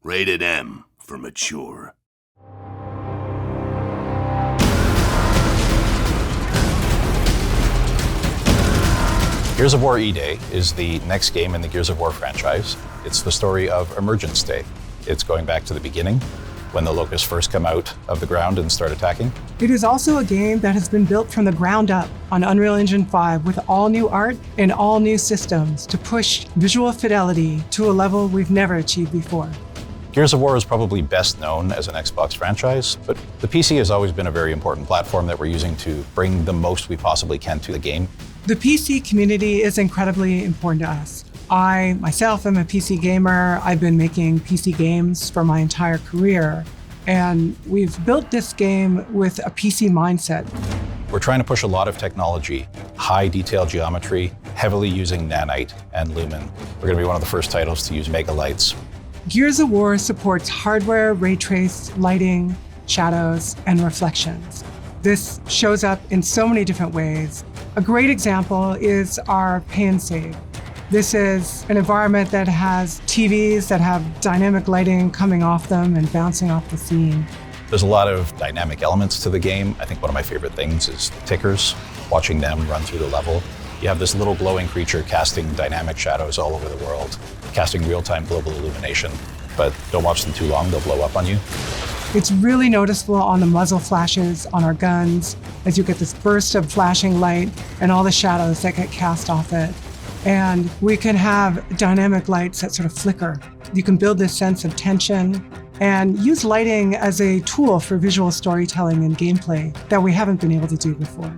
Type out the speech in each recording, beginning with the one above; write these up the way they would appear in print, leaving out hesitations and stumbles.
Rated M for mature. Gears of War E-Day is the next game in the Gears of War franchise. It's the story of Emergence Day. It's going back to the beginning, when the locusts first come out of the ground and start attacking. It is also a game that has been built from the ground up on Unreal Engine 5 with all new art and all new systems to push visual fidelity to a level we've never achieved before. Gears of War is probably best known as an Xbox franchise, but the PC has always been a very important platform that we're using to bring the most we possibly can to the game. The PC community is incredibly important to us. I, myself, am a PC gamer. I've been making PC games for my entire career, and we've built this game with a PC mindset. We're trying to push a lot of technology, high detail geometry, heavily using nanite and lumen. We're going to be one of the first titles to use mega lights. Gears of War supports hardware, ray trace, lighting, shadows, and reflections. This shows up in so many different ways. A great example is our pay and save. This is an environment that has TVs that have dynamic lighting coming off them and bouncing off the scene. There's a lot of dynamic elements to the game. I think one of my favorite things is the tickers, watching them run through the level. You have this little glowing creature casting dynamic shadows all over the world, casting real-time global illumination, but don't watch them too long, they'll blow up on you. It's really noticeable on the muzzle flashes on our guns as you get this burst of flashing light and all the shadows that get cast off it. And we can have dynamic lights that sort of flicker. You can build this sense of tension and use lighting as a tool for visual storytelling and gameplay that we haven't been able to do before.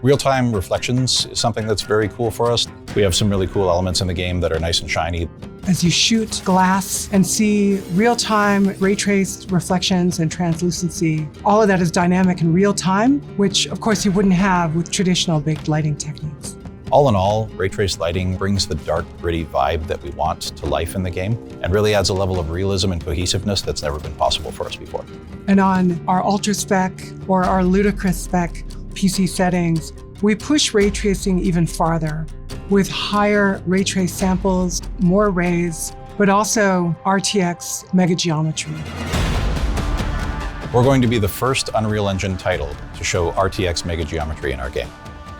Real-time reflections is something that's very cool for us. We have some really cool elements in the game that are nice and shiny. As you shoot glass and see real-time ray-traced reflections and translucency, all of that is dynamic in real time, which of course you wouldn't have with traditional baked lighting techniques. All in all, ray-traced lighting brings the dark, gritty vibe that we want to life in the game and really adds a level of realism and cohesiveness that's never been possible for us before. And on our ultra spec or our ludicrous spec PC settings, we push ray tracing even farther with higher ray trace samples, more rays, but also RTX Mega Geometry. We're going to be the first Unreal Engine title to show RTX Mega Geometry in our game.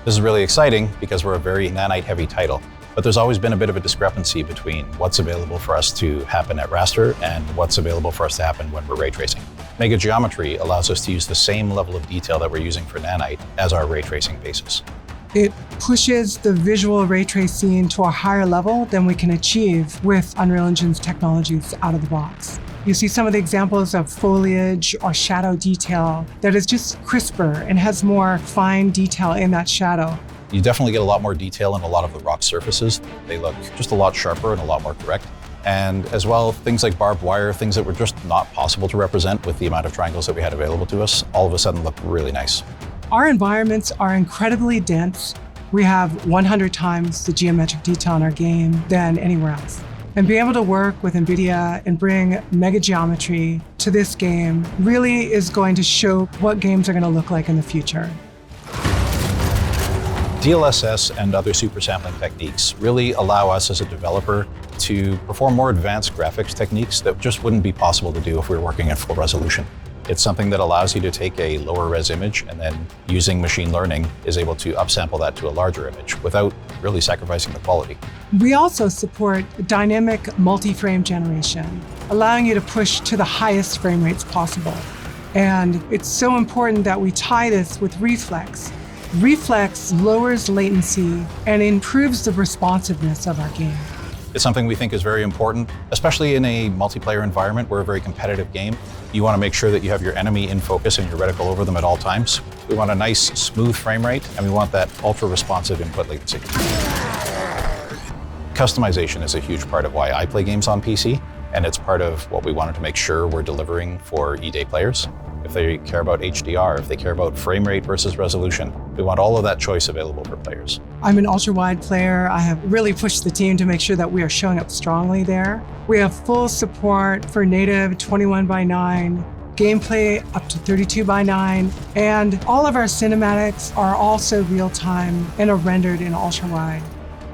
This is really exciting because we're a very nanite-heavy title, but there's always been a bit of a discrepancy between what's available for us to happen at raster and what's available for us to happen when we're ray tracing. Mega Geometry allows us to use the same level of detail that we're using for nanite as our ray tracing basis. It pushes the visual ray trace scene to a higher level than we can achieve with Unreal Engine's technologies out of the box. You see some of the examples of foliage or shadow detail that is just crisper and has more fine detail in that shadow. You definitely get a lot more detail in a lot of the rock surfaces. They look just a lot sharper and a lot more correct. And as well, things like barbed wire, things that were just not possible to represent with the amount of triangles that we had available to us, all of a sudden look really nice. Our environments are incredibly dense. We have 100 times the geometric detail in our game than anywhere else. And being able to work with NVIDIA and bring Mega Geometry to this game really is going to show what games are going to look like in the future. DLSS and other super sampling techniques really allow us as a developer to perform more advanced graphics techniques that just wouldn't be possible to do if we were working at full resolution. It's something that allows you to take a lower res image and then using machine learning is able to upsample that to a larger image without really sacrificing the quality. We also support dynamic multi-frame generation, allowing you to push to the highest frame rates possible. And it's so important that we tie this with Reflex. Reflex lowers latency and improves the responsiveness of our game. It's something we think is very important, especially in a multiplayer environment. We're a very competitive game. You want to make sure that you have your enemy in focus and your reticle over them at all times. We want a nice, smooth frame rate, and we want that ultra-responsive input latency. Customization is a huge part of why I play games on PC, and it's part of what we wanted to make sure we're delivering for E-Day players. If they care about HDR, if they care about frame rate versus resolution, we want all of that choice available for players. I'm an ultra-wide player. I have really pushed the team to make sure that we are showing up strongly there. We have full support for native 21:9, gameplay up to 32:9, and all of our cinematics are also real-time and are rendered in ultra-wide.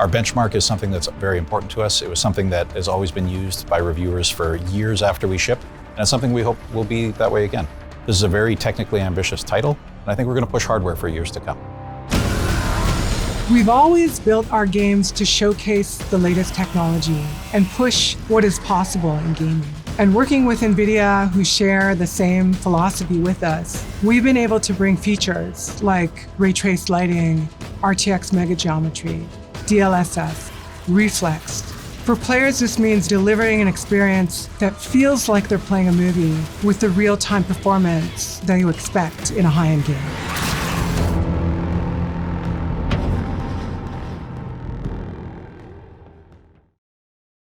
Our benchmark is something that's very important to us. It was something that has always been used by reviewers for years after we ship, and it's something we hope will be that way again. This is a very technically ambitious title, and I think we're going to push hardware for years to come. We've always built our games to showcase the latest technology and push what is possible in gaming. And working with NVIDIA, who share the same philosophy with us, we've been able to bring features like ray traced lighting, RTX Mega Geometry, DLSS, Reflex. For players, this means delivering an experience that feels like they're playing a movie with the real-time performance that you expect in a high-end game.